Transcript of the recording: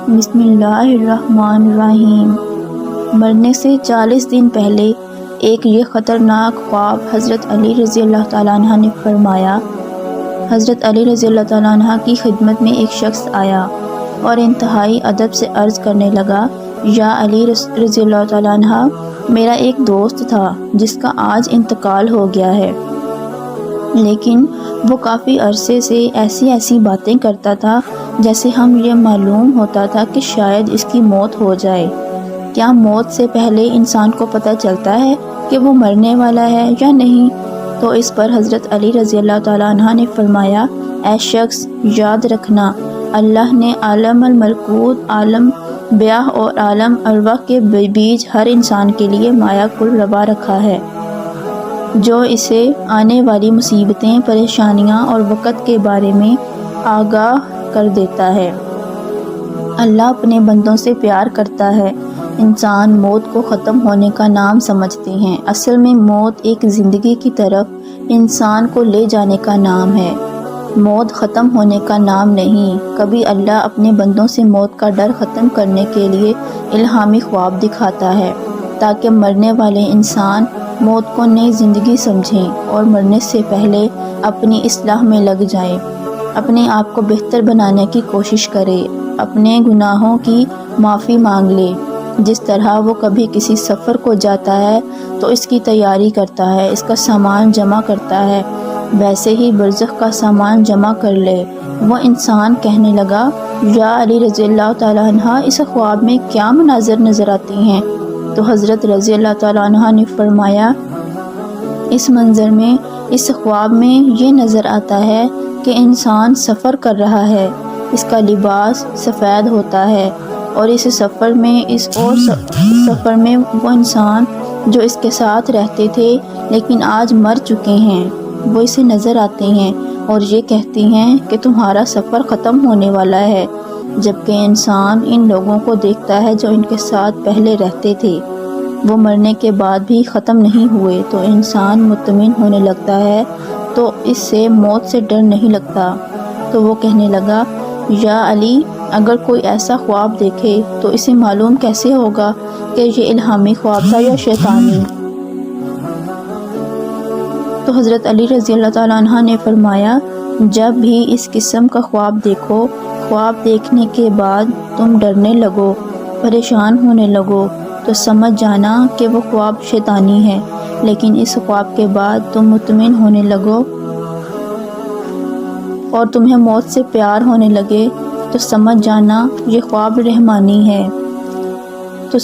بسم اللہ الرحمن الرحیم۔ مرنے سے 40 دن پہلے ایک یہ خطرناک خواب حضرت علی رضی اللہ تعالیٰ عنہ نے فرمایا۔ حضرت علی رضی اللہ تعالیٰ عنہ کی خدمت میں ایک شخص آیا اور انتہائی ادب سے عرض کرنے لگا، یا علی رضی اللہ تعالیٰ عنہ، میرا ایک دوست تھا جس کا آج انتقال ہو گیا ہے، لیکن وہ کافی عرصے سے ایسی باتیں کرتا تھا جیسے ہم یہ معلوم ہوتا تھا کہ شاید اس کی موت ہو جائے۔ کیا موت سے پہلے انسان کو پتہ چلتا ہے کہ وہ مرنے والا ہے یا نہیں؟ تو اس پر حضرت علی رضی اللہ تعالیٰ عنہ نے فرمایا، اے شخص، یاد رکھنا، اللہ نے عالم الملکوت، عالم بیاہ اور عالم ارواح کے بیچ ہر انسان کے لیے مایا کل روا رکھا ہے، جو اسے آنے والی مصیبتیں، پریشانیاں اور وقت کے بارے میں آگاہ کر دیتا ہے۔ اللہ اپنے بندوں سے پیار کرتا ہے۔ انسان موت کو ختم ہونے کا نام سمجھتے ہیں، اصل میں موت ایک زندگی کی طرف انسان کو لے جانے کا نام ہے، موت ختم ہونے کا نام نہیں۔ کبھی اللہ اپنے بندوں سے موت کا ڈر ختم کرنے کے لیے الہامی خواب دکھاتا ہے تاکہ مرنے والے انسان موت کو نئی زندگی سمجھیں اور مرنے سے پہلے اپنی اصلاح میں لگ جائیں، اپنے آپ کو بہتر بنانے کی کوشش کرے، اپنے گناہوں کی معافی مانگ لے۔ جس طرح وہ کبھی کسی سفر کو جاتا ہے تو اس کی تیاری کرتا ہے، اس کا سامان جمع کرتا ہے، ویسے ہی برزخ کا سامان جمع کر لے۔ وہ انسان کہنے لگا، یا علی رضی اللہ تعالیٰ عنہ، اس خواب میں کیا مناظر نظر آتی ہیں؟ تو حضرت رضی اللہ تعالیٰ عنہ نے فرمایا، اس منظر میں، اس خواب میں یہ نظر آتا ہے کہ انسان سفر کر رہا ہے، اس کا لباس سفید ہوتا ہے، اور اس سفر میں وہ انسان جو اس کے ساتھ رہتے تھے لیکن آج مر چکے ہیں، وہ اسے نظر آتے ہیں اور یہ کہتے ہیں کہ تمہارا سفر ختم ہونے والا ہے، جبکہ انسان ان لوگوں کو دیکھتا ہے جو ان کے ساتھ پہلے رہتے تھے، وہ مرنے کے بعد بھی ختم نہیں ہوئے، تو انسان مطمئن ہونے لگتا ہے، تو اس سے موت سے ڈر نہیں لگتا۔ تو وہ کہنے لگا، یا علی، اگر کوئی ایسا خواب دیکھے تو اسے معلوم کیسے ہوگا کہ یہ الہامی خواب تھا یا شیطانی؟ تو حضرت علی رضی اللہ تعالیٰ عنہ نے فرمایا، جب بھی اس قسم کا خواب دیکھو، خواب دیکھنے کے بعد تم ڈرنے لگو، پریشان ہونے لگو، تو سمجھ جانا کہ وہ خواب شیطانی ہے، لیکن اس خواب کے بعد تم مطمئن ہونے لگو اور تمہیں موت سے پیار ہونے لگے، تو سمجھ جانا یہ خواب رحمانی ہے۔ تو